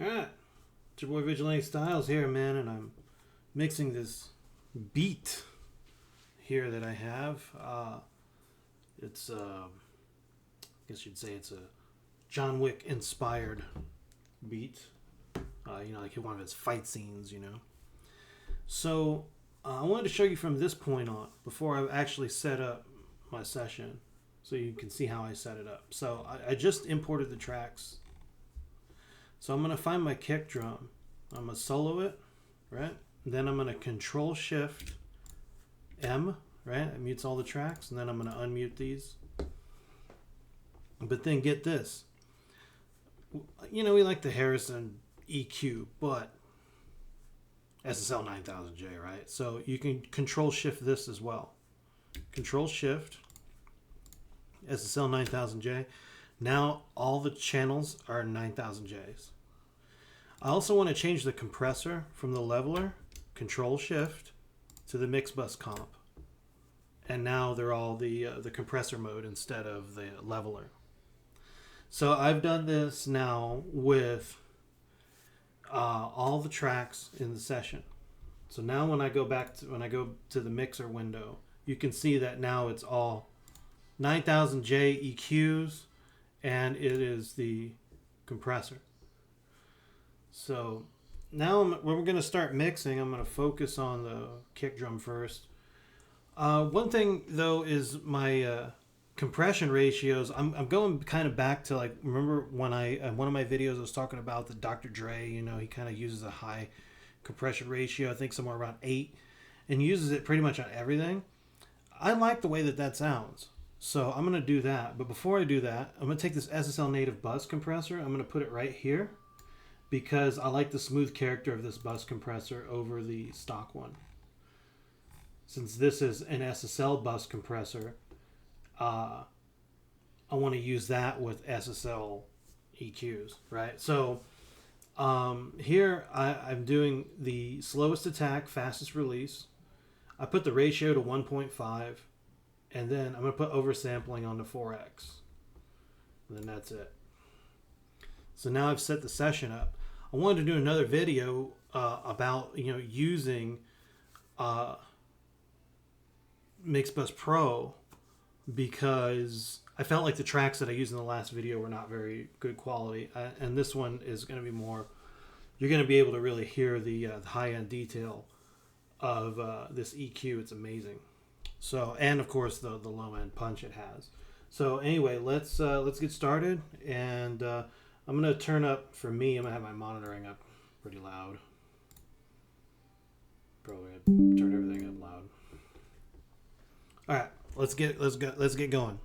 Alright, it's your boy Vigilante Styles here, man, and I'm mixing this beat here that I have. I guess you'd say it's a John Wick inspired beat. Like one of his fight scenes, So, I wanted to show you from this point on, before I actually set up my session, so you can see how I set it up. So, I just imported the tracks. So I'm going to find my kick drum. I'm going to solo it, right? Then I'm going to Control Shift M, right? It mutes all the tracks. And then I'm going to unmute these. But then get this. We like the Harrison EQ, but SSL 9000J, right? So you can Control Shift this as well. Control Shift SSL 9000J. Now all the channels are 9000Js. I also want to change the compressor from the leveler, Control Shift, to the Mixbus comp. And now they're all the compressor mode instead of the leveler. So I've done this now with all the tracks in the session. So now when I go to the mixer window, you can see that now it's all 9000J EQs, and it is the compressor. So now when we're going to start mixing, I'm going to focus on the kick drum first. One thing though is my compression ratios. I'm going kind of back to, like, remember when one of my videos I was talking about the Dr. Dre, he kind of uses a high compression ratio, I think somewhere around 8, and uses it pretty much on everything. I like the way that sounds. So I'm going to do that. But before I do that, I'm going to take this SSL Native Bus Compressor. I'm going to put it right here because I like the smooth character of this bus compressor over the stock one. Since this is an SSL bus compressor, I want to use that with SSL EQs, right? So here I'm doing the slowest attack, fastest release. I put the ratio to 1.5. And then I'm going to put oversampling on to 4x. And then that's it. So now I've set the session up. I wanted to do another video about using Mixbus PRO, because I felt like the tracks that I used in the last video were not very good quality. And this one is going to be more, you're going to be able to really hear the high-end detail of this EQ. It's amazing. So, and of course the low end punch it has. So anyway, let's get started, and I'm gonna turn up, for me, I'm gonna have my monitoring up pretty loud. Probably turn everything up loud. All right, let's get going.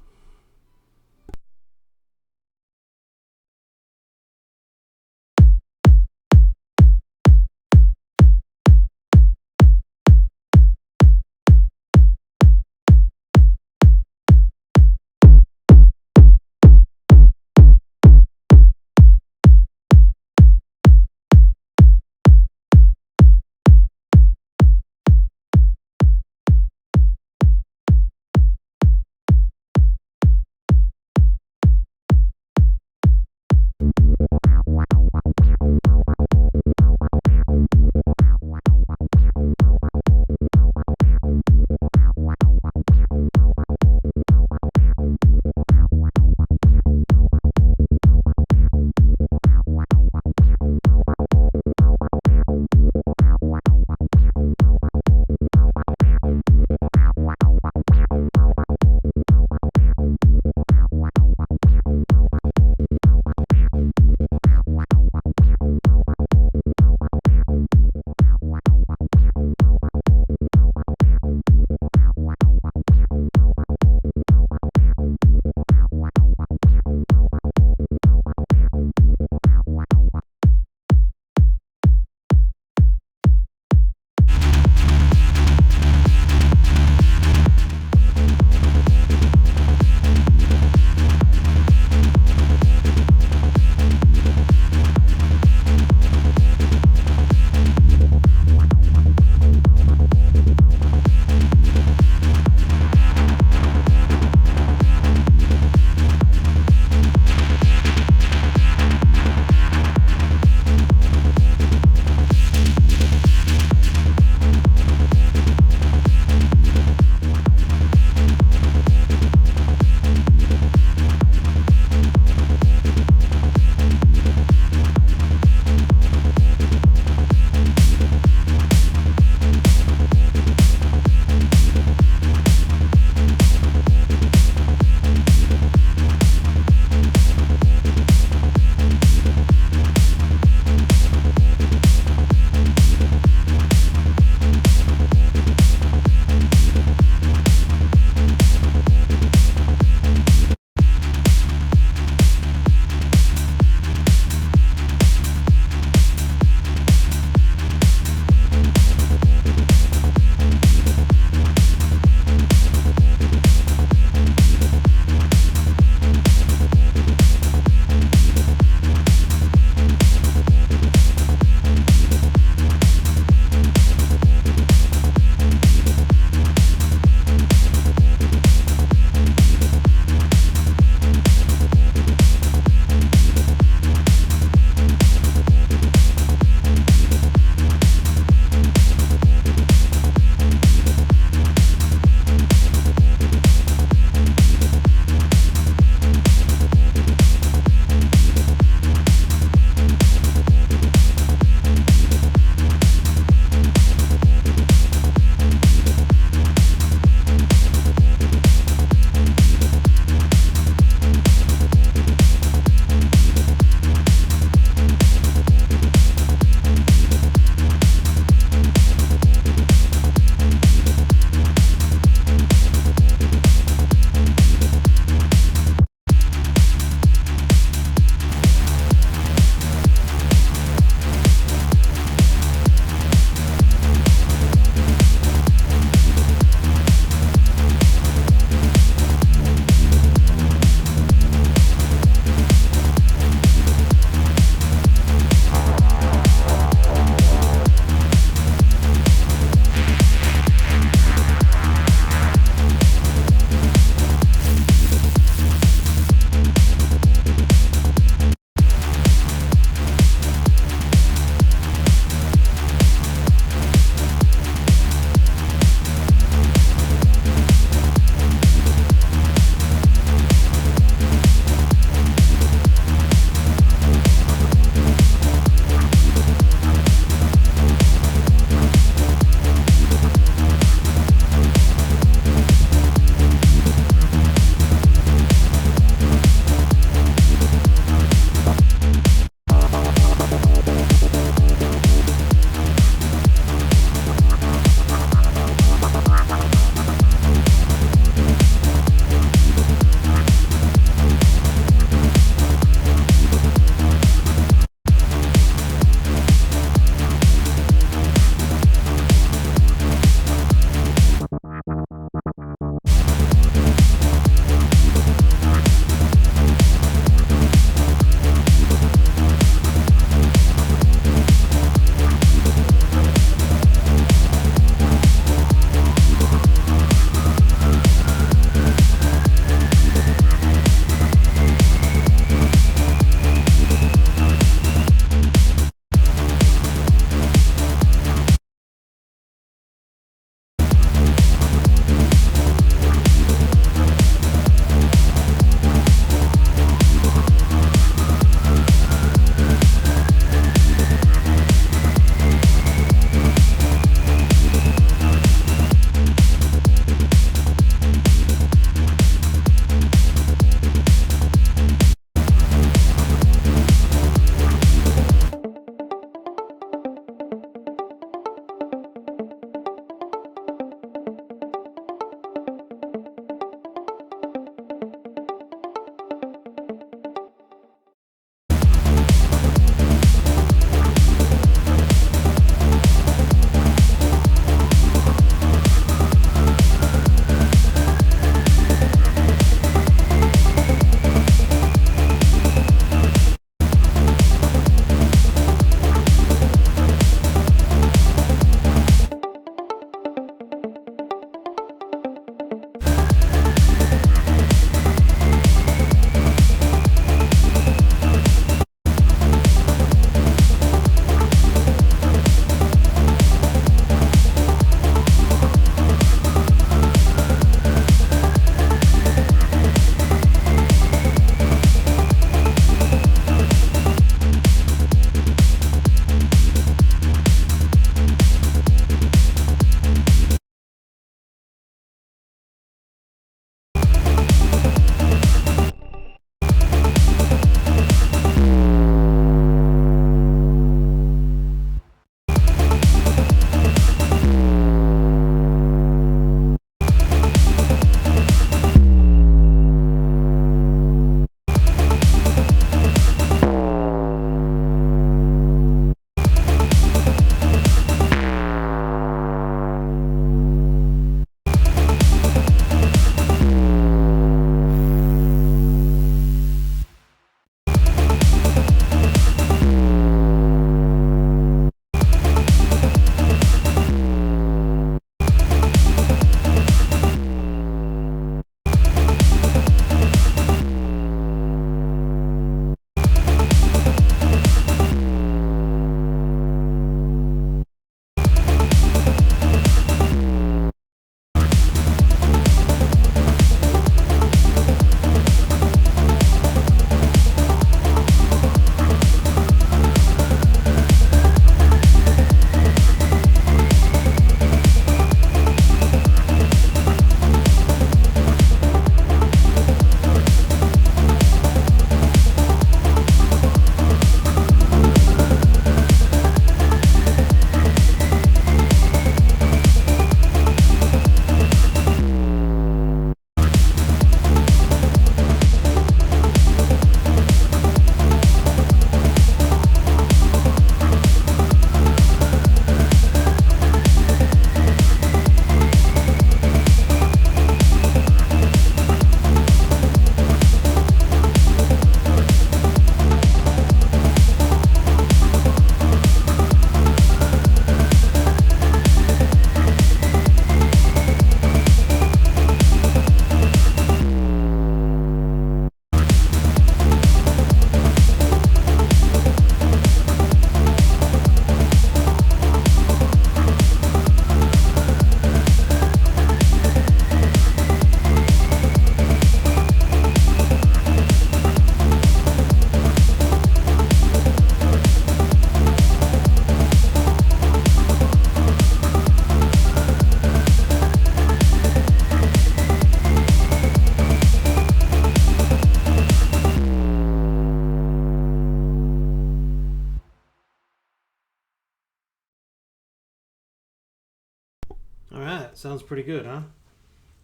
Sounds pretty good, huh?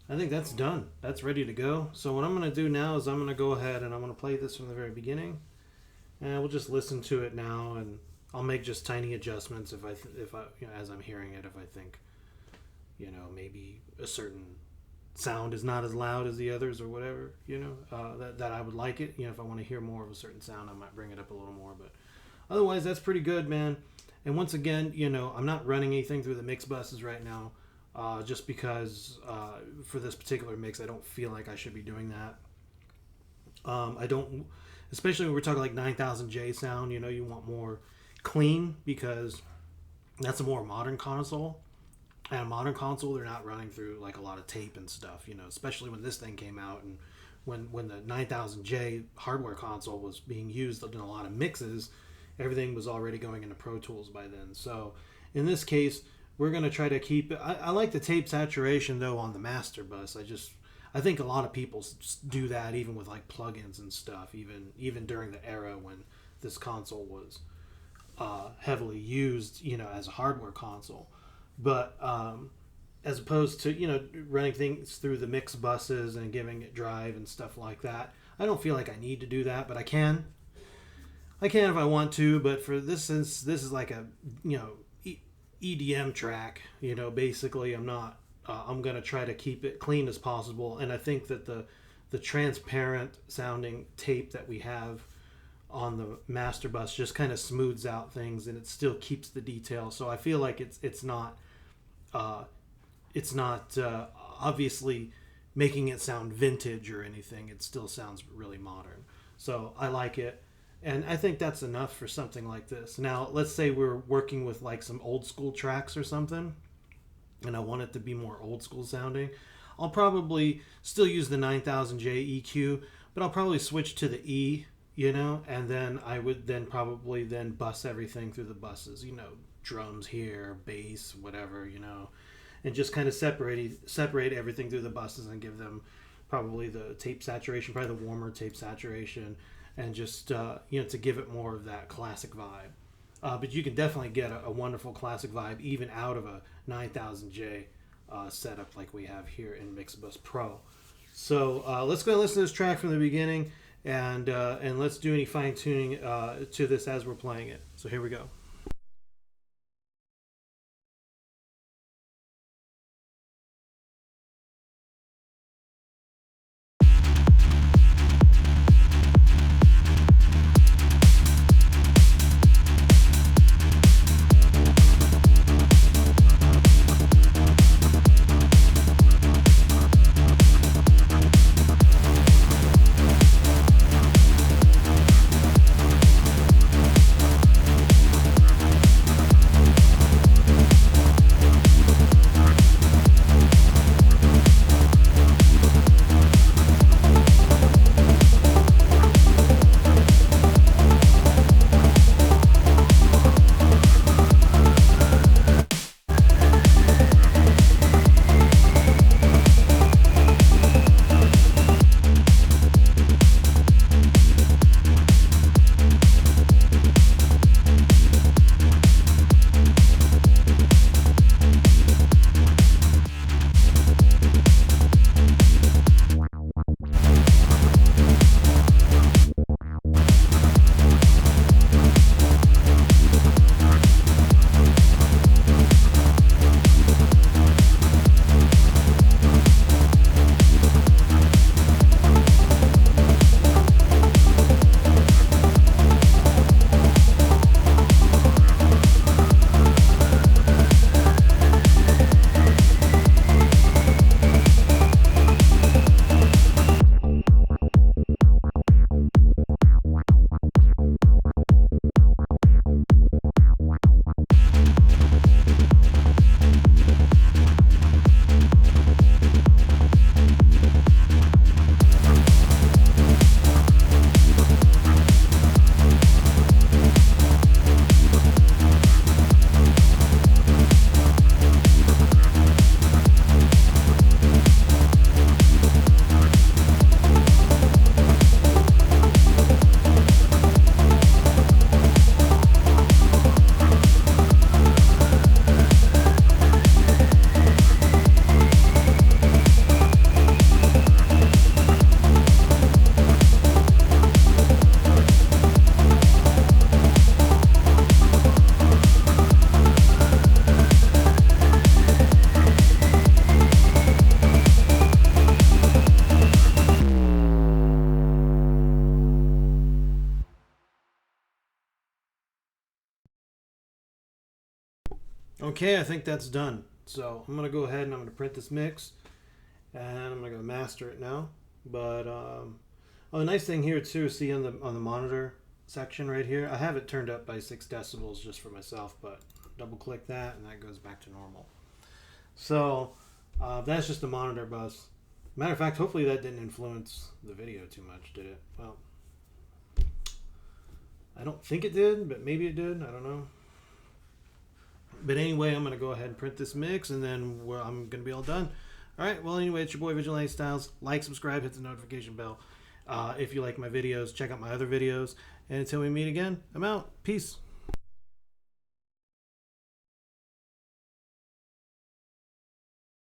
I think that's done. That's ready to go. So what I'm going to do now is I'm going to go ahead and I'm going to play this from the very beginning. And we'll just listen to it now, and I'll make just tiny adjustments if I as I'm hearing it, if I think, maybe a certain sound is not as loud as the others or whatever, that I would like it. If I want to hear more of a certain sound, I might bring it up a little more. But otherwise, that's pretty good, man. And once again, I'm not running anything through the mix buses right now, just because for this particular mix, I don't feel like I should be doing that. I don't, especially when we're talking like 9000J sound. You want more clean, because that's a more modern console. And a modern console, they're not running through like a lot of tape and stuff. Especially when this thing came out, and when the 9000J hardware console was being used in a lot of mixes, everything was already going into Pro Tools by then. So in this case, we're going to try to keep it. I like the tape saturation though on the master bus. I think a lot of people do that even with like plugins and stuff, even during the era when this console was heavily used, as a hardware console. But as opposed to running things through the mix buses and giving it drive and stuff like that, I don't feel like I need to do that, but I can if I want to. But for this, since this is like a EDM track, basically I'm not. I'm gonna try to keep it clean as possible, and I think that the transparent sounding tape that we have on the master bus just kind of smooths out things, and it still keeps the detail. So I feel like it's not obviously making it sound vintage or anything. It still sounds really modern. So I like it. And I think that's enough for something like this. Now, let's say we're working with like some old school tracks or something, and I want it to be more old school sounding. I'll probably still use the 9000J EQ, but I'll probably switch to the E, and then I would then probably bus everything through the buses, drums here, bass, whatever, and just kind of separate everything through the buses and give them probably the tape saturation, probably the warmer tape saturation, and just to give it more of that classic vibe. But you can definitely get a wonderful classic vibe even out of a 9000J setup like we have here in Mixbus Pro. So let's go and listen to this track from the beginning, and let's do any fine tuning to this as we're playing it. So here we go. Okay, I think that's done. So I'm gonna go ahead and I'm gonna print this mix, and I'm gonna go master it now. But oh, the nice thing here too, see on the monitor section right here, I have it turned up by 6 decibels just for myself. But double click that, and that goes back to normal. So that's just the monitor bus. Matter of fact, hopefully that didn't influence the video too much, did it? Well, I don't think it did, but maybe it did. I don't know. But anyway, I'm going to go ahead and print this mix, and then I'm going to be all done. All right, well, anyway, it's your boy Vigilante Styles. Like, subscribe, hit the notification bell. If you like my videos, check out my other videos. And until we meet again, I'm out. Peace.